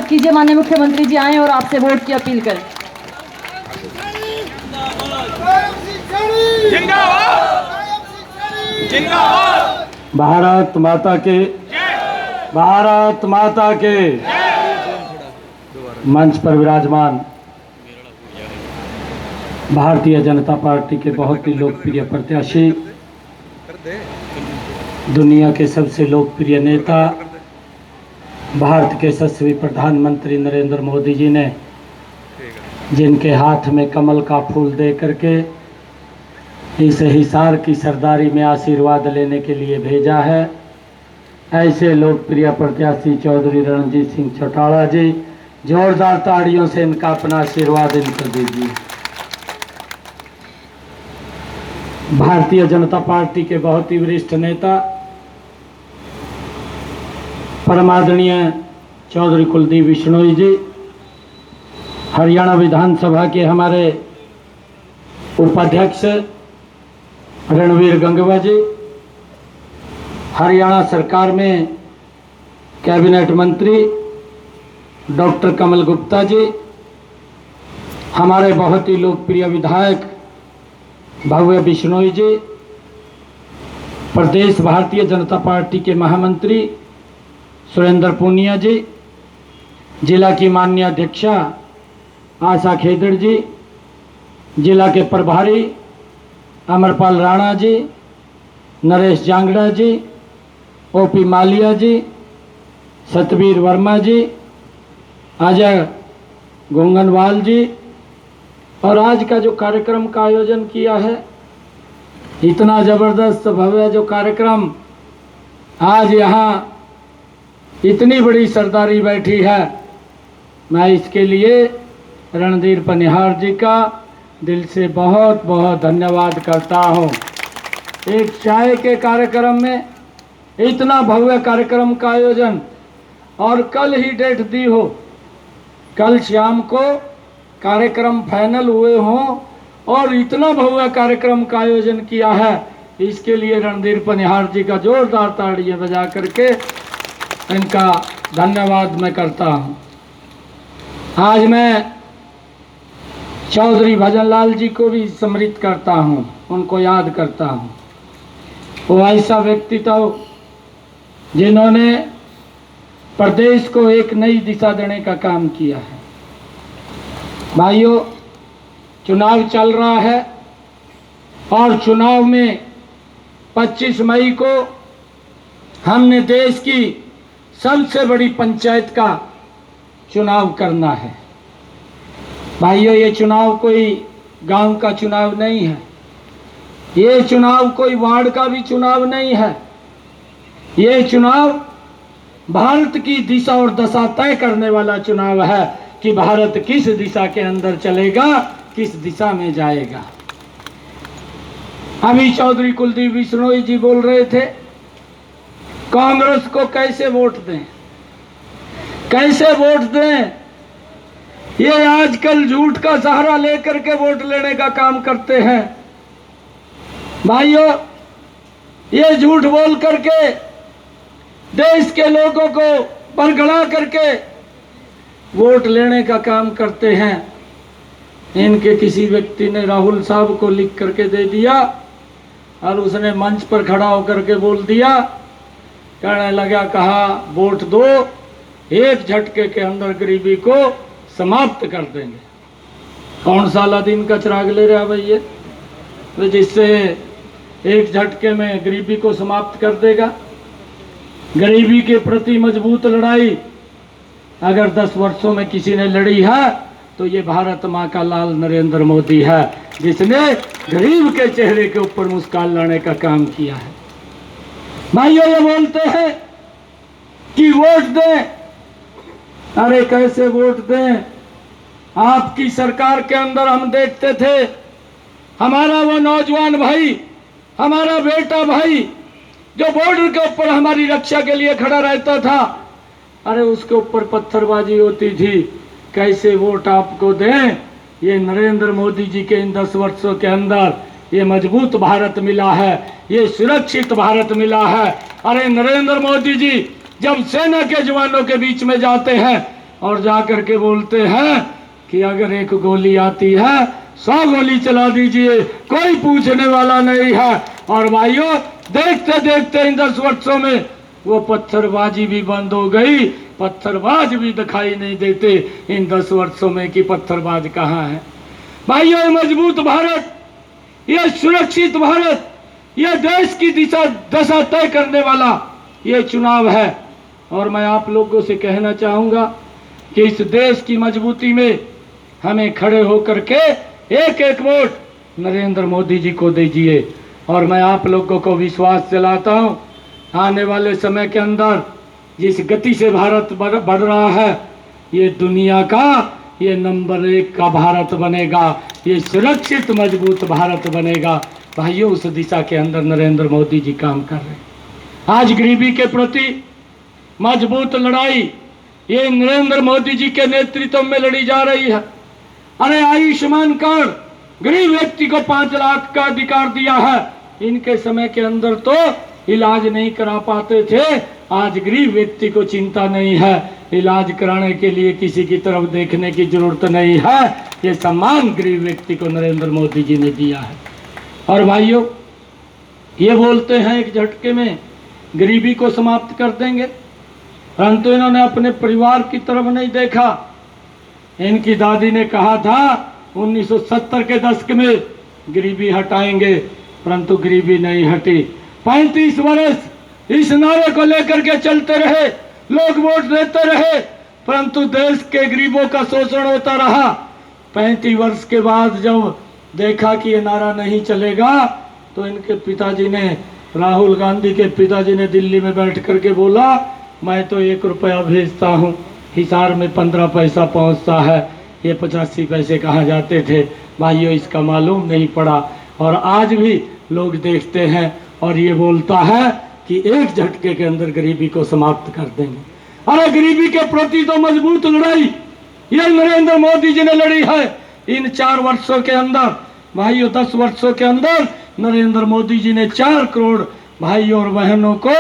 स्वागत कीजिए। माननीय मुख्यमंत्री जी आए और आपसे वोट की अपील करें। भारत माता के, भारत माता के। मंच पर विराजमान भारतीय जनता पार्टी के बहुत ही लोकप्रिय प्रत्याशी, दुनिया के सबसे लोकप्रिय नेता, भारत के यशस्वी प्रधानमंत्री नरेंद्र मोदी जी ने जिनके हाथ में कमल का फूल दे करके इस हिसार की सरदारी में आशीर्वाद लेने के लिए भेजा है, ऐसे लोकप्रिय प्रत्याशी चौधरी रणजीत सिंह चौटाला जी, जोरदार ताड़ियों से इनका अपना आशीर्वाद इनको दीजिए। भारतीय जनता पार्टी के बहुत ही वरिष्ठ नेता परमादरणीय चौधरी कुलदीप बिश्नोई जी, हरियाणा विधानसभा के हमारे उपाध्यक्ष रणवीर गंगवा जी, हरियाणा सरकार में कैबिनेट मंत्री डॉक्टर कमल गुप्ता जी, हमारे बहुत ही लोकप्रिय विधायक भव्य बिश्नोई जी, प्रदेश भारतीय जनता पार्टी के महामंत्री सुरेंद्र पूनिया जी, जिला की माननीय अध्यक्षा आशा खेदड़ जी, जिला के प्रभारी अमरपाल राणा जी, नरेश जांगड़ा जी, ओपी मालिया जी, सतबीर वर्मा जी, अजय गोंगनवाल जी, और आज का जो कार्यक्रम का आयोजन किया है, इतना ज़बरदस्त भव्य जो कार्यक्रम, आज यहाँ इतनी बड़ी सरदारी बैठी है, मैं इसके लिए रणधीर पनिहार जी का दिल से बहुत बहुत धन्यवाद करता हूँ। एक चाय के कार्यक्रम में इतना भव्य कार्यक्रम का आयोजन, और कल ही डेट दी हो, कल शाम को कार्यक्रम फाइनल हुए हों और इतना भव्य कार्यक्रम का आयोजन किया है, इसके लिए रणधीर पनिहार जी का जोरदार ताड़ियां बजा करके इनका धन्यवाद मैं करता हूँ। आज मैं चौधरी भजनलाल जी को भी स्मृत करता हूँ, उनको याद करता हूँ। वो ऐसा व्यक्तित्व जिन्होंने प्रदेश को एक नई दिशा देने का काम किया है। भाइयों, चुनाव चल रहा है और चुनाव में 25 मई को हमने देश की सबसे बड़ी पंचायत का चुनाव करना है। भाइयों, ये चुनाव कोई गांव का चुनाव नहीं है, ये चुनाव कोई वार्ड का भी चुनाव नहीं है, ये चुनाव भारत की दिशा और दशा तय करने वाला चुनाव है कि भारत किस दिशा के अंदर चलेगा, किस दिशा में जाएगा। अभी चौधरी कुलदीप बिश्नोई जी बोल रहे थे, कांग्रेस को कैसे वोट दें, कैसे वोट दें। ये आजकल झूठ का सहारा लेकर के वोट लेने का काम करते हैं। भाइयों, ये झूठ बोल करके देश के लोगों को बरगला करके वोट लेने का काम करते हैं। इनके किसी व्यक्ति ने राहुल साहब को लिख करके दे दिया और उसने मंच पर खड़ा होकर के बोल दिया, कहने लगा, कहा वोट दो, एक झटके के अंदर गरीबी को समाप्त कर देंगे। कौन सा अलादीन का चिराग ले रहा भैया, तो जिससे एक झटके में गरीबी को समाप्त कर देगा। गरीबी के प्रति मजबूत लड़ाई अगर 10 वर्षों में किसी ने लड़ी है तो ये भारत माँ का लाल नरेंद्र मोदी है, जिसने गरीब के चेहरे के ऊपर मुस्कान लाने का काम किया है। भाइयों, ये बोलते हैं कि वोट दें, अरे कैसे वोट दें। आपकी सरकार के अंदर हम देखते थे, हमारा वो नौजवान भाई, हमारा बेटा भाई जो बॉर्डर के ऊपर हमारी रक्षा के लिए खड़ा रहता था, अरे उसके ऊपर पत्थरबाजी होती थी। कैसे वोट आपको दें। ये नरेंद्र मोदी जी के इन 10 वर्षों के अंदर ये मजबूत भारत मिला है, ये सुरक्षित भारत मिला है। अरे नरेंद्र मोदी जी जब सेना के जवानों के बीच में जाते हैं और जा करके बोलते हैं कि अगर एक गोली आती है 100 गोली चला दीजिए, कोई पूछने वाला नहीं है। और भाइयों, देखते देखते इन 10 वर्षों में वो पत्थरबाजी भी बंद हो गई, पत्थरबाज भी दिखाई नहीं देते इन 10 वर्षों में कि पत्थरबाज कहाँ है। भाइयों, ये मजबूत भारत, ये सुरक्षित भारत, ये देश की दशा तय करने वाला ये चुनाव है। और मैं आप लोगों से कहना चाहूँगा कि इस देश की मजबूती में हमें खड़े होकर के एक एक वोट नरेंद्र मोदी जी को दीजिए। और मैं आप लोगों को विश्वास दिलाता हूँ, आने वाले समय के अंदर जिस गति से भारत बढ़ रहा है, ये दुनिया का ये नंबर 1 का भारत बनेगा, ये सुरक्षित मजबूत भारत बनेगा। भाइयों, उस दिशा के अंदर नरेंद्र मोदी जी काम कर रहे हैं। आज गरीबी के प्रति मजबूत लड़ाई ये नरेंद्र मोदी जी के नेतृत्व में लड़ी जा रही है। अरे आयुष्मान कार्ड, गरीब व्यक्ति को 5 लाख का अधिकार दिया है। इनके समय के अंदर तो इलाज नहीं करा पाते थे, आज गरीब व्यक्ति को चिंता नहीं है, इलाज कराने के लिए किसी की तरफ देखने की जरूरत नहीं है। ये सम्मान गरीब व्यक्ति को नरेंद्र मोदी जी ने दिया है। और भाइयों, ये बोलते हैं एक झटके में गरीबी को समाप्त कर देंगे, परंतु इन्होंने अपने परिवार की तरफ नहीं देखा। इनकी दादी ने कहा था 1970 के दशक में गरीबी हटाएंगे, परंतु गरीबी नहीं हटी। 35 वर्ष इस नारे को लेकर के चलते रहे, लोग वोट देते रहे, परंतु देश के गरीबों का शोषण होता रहा। 35 वर्ष के बाद जब देखा कि ये नारा नहीं चलेगा, तो इनके पिताजी ने, राहुल गांधी के पिताजी ने दिल्ली में बैठ करके बोला, मैं तो 1 रुपया भेजता हूँ, हिसार में 15 पैसा पहुँचता है, ये 85 पैसे कहाँ जाते थे। भाइयों, इसका मालूम नहीं पड़ा। और आज भी लोग देखते हैं और ये बोलता है कि एक झटके के अंदर गरीबी को समाप्त कर देंगे। अरे गरीबी के प्रति तो मजबूत लड़ाई ये नरेंद्र मोदी जी ने लड़ी है। इन 4 वर्षों के अंदर भाइयों, 10 वर्षों के अंदर नरेंद्र मोदी जी ने 4 करोड़ भाइयों और बहनों को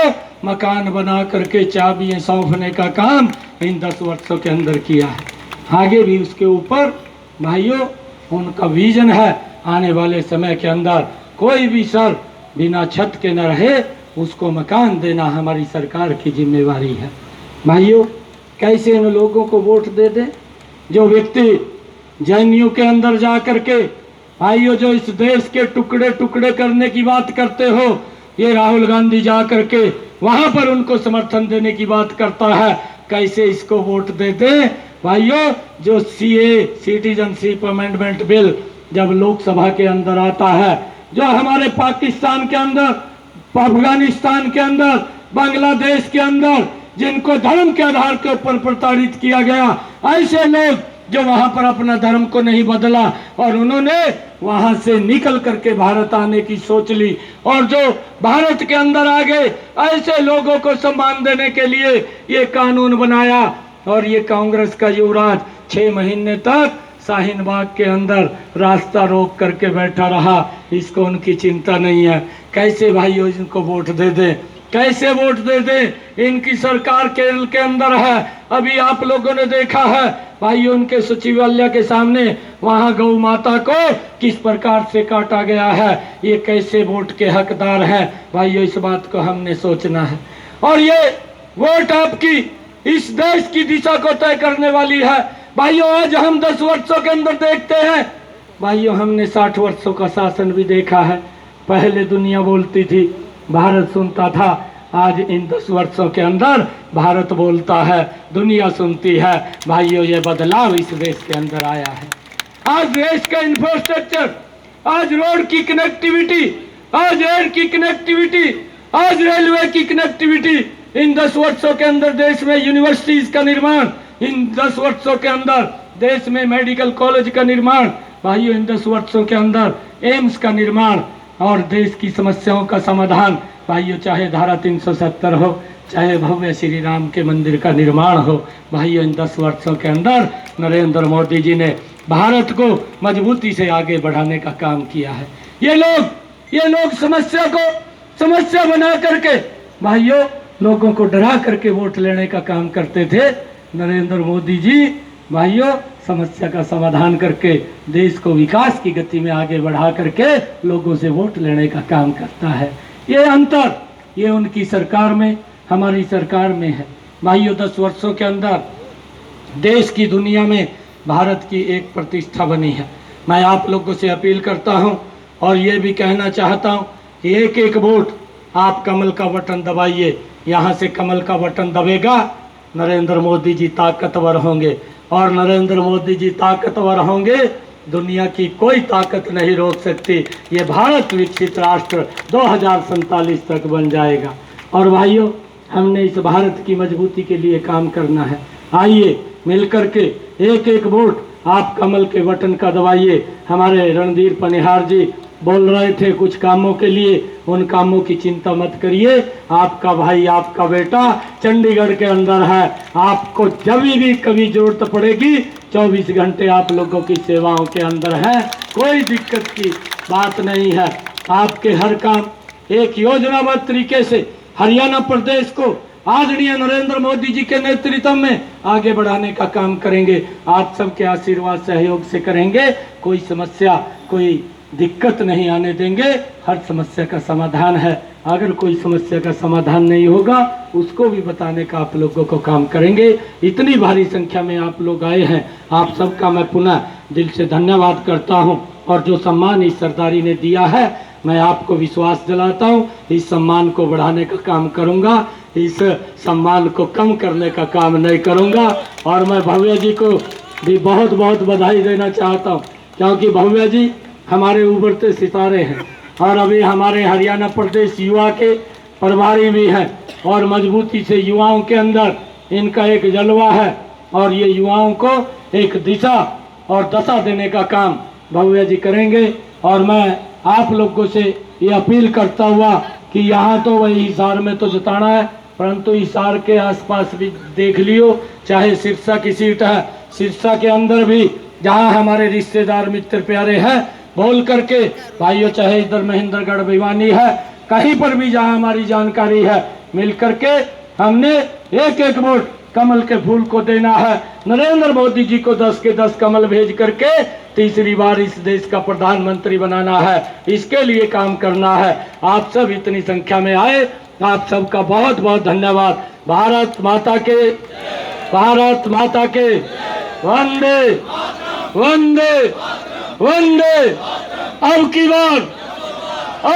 मकान बना करके चाबियां सौंपने का काम इन 10 वर्षों के अंदर किया है। आगे भी उसके ऊपर भाइयों उनका विजन है, आने वाले समय के अंदर कोई भी सर बिना छत के न रहे, उसको मकान देना हमारी सरकार की जिम्मेवारी है। भाइयों, कैसे इन लोगों को वोट दे दें जो व्यक्ति जैनियों के अंदर जा करके, भाइयों जो इस देश के टुकड़े टुकड़े करने की बात करते हो, ये राहुल गांधी जा करके वहां पर उनको समर्थन देने की बात करता है, कैसे इसको वोट दे दें। भाइयों, जो सीए सिटीजनशिप अमेंडमेंट बिल जब लोकसभा के अंदर आता है, जो हमारे पाकिस्तान के अंदर, अफगानिस्तान के अंदर, बांग्लादेश के अंदर जिनको धर्म के आधार के ऊपर प्रताड़ित किया गया, ऐसे लोग जो वहां पर अपना धर्म को नहीं बदला और उन्होंने वहां से निकल करके भारत आने की सोच ली और जो भारत के अंदर आ गए, ऐसे लोगों को सम्मान देने के लिए ये कानून बनाया। और ये कांग्रेस का युवराज 6 महीने तक शाहीन बाग के अंदर रास्ता रोक करके बैठा रहा, इसको उनकी चिंता नहीं है। कैसे भाइयों इनको वोट दे दे, कैसे वोट दे दे। इनकी सरकार केरल के अंदर है, अभी आप लोगों ने देखा है भाइयों उनके सचिवालय के सामने वहां गौ माता को किस प्रकार से काटा गया है। ये कैसे वोट के हकदार हैं भाइयों, इस बात को हमने सोचना है। और ये वोट आपकी इस देश की दिशा को तय करने वाली है। भाइयों, आज हम 10 वर्षों के अंदर देखते हैं, भाइयों हमने 60 वर्षों का शासन भी देखा है। पहले दुनिया बोलती थी, भारत सुनता था, आज इन 10 वर्षों के अंदर भारत बोलता है, दुनिया सुनती है। भाइयों, ये बदलाव इस देश के अंदर आया है। आज देश का इंफ्रास्ट्रक्चर, आज रोड की कनेक्टिविटी, आज एयर की कनेक्टिविटी, आज रेलवे की कनेक्टिविटी, इन 10 वर्षों के अंदर देश में यूनिवर्सिटीज का निर्माण, इन 10 वर्षों के अंदर देश में मेडिकल कॉलेज का निर्माण, भाइयों इन 10 वर्षों के अंदर एम्स का निर्माण और देश की समस्याओं का समाधान। भाइयों, चाहे धारा 370 हो, चाहे भव्य श्री राम के मंदिर का निर्माण हो, भाइयों इन 10 वर्षों के अंदर नरेंद्र मोदी जी ने भारत को मजबूती से आगे बढ़ाने का काम किया है। ये लोग समस्या को समस्या बना करके भाइयों लोगों को डरा करके वोट लेने का काम करते थे, नरेंद्र मोदी जी भाइयों समस्या का समाधान करके देश को विकास की गति में आगे बढ़ा करके लोगों से वोट लेने का काम करता है। ये अंतर ये उनकी सरकार में हमारी सरकार में है। भाइयों 10 वर्षों के अंदर देश की दुनिया में भारत की एक प्रतिष्ठा बनी है। मैं आप लोगों से अपील करता हूं और ये भी कहना चाहता हूं कि एक एक वोट आप कमल का बटन दबाइए। यहाँ से कमल का बटन दबेगा, नरेंद्र मोदी जी ताकतवर होंगे और नरेंद्र मोदी जी ताकतवर होंगे, दुनिया की कोई ताकत नहीं रोक सकती। ये भारत विकसित राष्ट्र 2047 तक बन जाएगा। और भाइयों हमने इस भारत की मजबूती के लिए काम करना है। आइए मिलकर के एक एक वोट आप कमल के बटन का दबाइए। हमारे रणधीर पनिहार जी बोल रहे थे कुछ कामों के लिए, उन कामों की चिंता मत करिए। आपका भाई आपका बेटा चंडीगढ़ के अंदर है। आपको जब भी कभी जरूरत पड़ेगी 24 घंटे आप लोगों की सेवाओं के अंदर है। कोई दिक्कत की बात नहीं है। आपके हर काम एक योजनाबद्ध तरीके से हरियाणा प्रदेश को आदरणीय नरेंद्र मोदी जी के नेतृत्व में आगे बढ़ाने का काम करेंगे। आप सबके आशीर्वाद सहयोग से करेंगे। कोई समस्या कोई दिक्कत नहीं आने देंगे। हर समस्या का समाधान है। अगर कोई समस्या का समाधान नहीं होगा उसको भी बताने का आप लोगों को काम करेंगे। इतनी भारी संख्या में आप लोग आए हैं, आप सबका मैं पुनः दिल से धन्यवाद करता हूं। और जो सम्मान इस सरदारी ने दिया है मैं आपको विश्वास दिलाता हूं इस सम्मान को बढ़ाने का काम करूंगा, इस सम्मान को कम करने का काम नहीं करूंगा। और मैं भव्य जी को भी बहुत बहुत बधाई देना चाहता हूं क्योंकि भव्य जी हमारे उभरते सितारे हैं और अभी हमारे हरियाणा प्रदेश युवा के प्रभारी भी हैं और मजबूती से युवाओं के अंदर इनका एक जलवा है और ये युवाओं को एक दिशा और दशा देने का काम भव्य जी करेंगे। और मैं आप लोगों से ये अपील करता हुआ कि यहाँ तो वही हिसार में तो जिताना है, परंतु हिसार के आसपास भी देख लियो, चाहे सिरसा की सीट है, सिरसा के अंदर भी जहाँ हमारे रिश्तेदार मित्र प्यारे हैं बोल करके भाइयों, चाहे इधर महेंद्रगढ़ भिवानी है, कहीं पर भी जहाँ हमारी जानकारी है मिल करके हमने एक एक वोट कमल के फूल को देना है। नरेंद्र मोदी जी को 10 के 10 कमल भेज करके तीसरी बार इस देश का प्रधानमंत्री बनाना है। इसके लिए काम करना है। आप सब इतनी संख्या में आए, आप सबका बहुत बहुत धन्यवाद। भारत माता के, भारत माता के, वंदे वंदे वंदे। अब की बार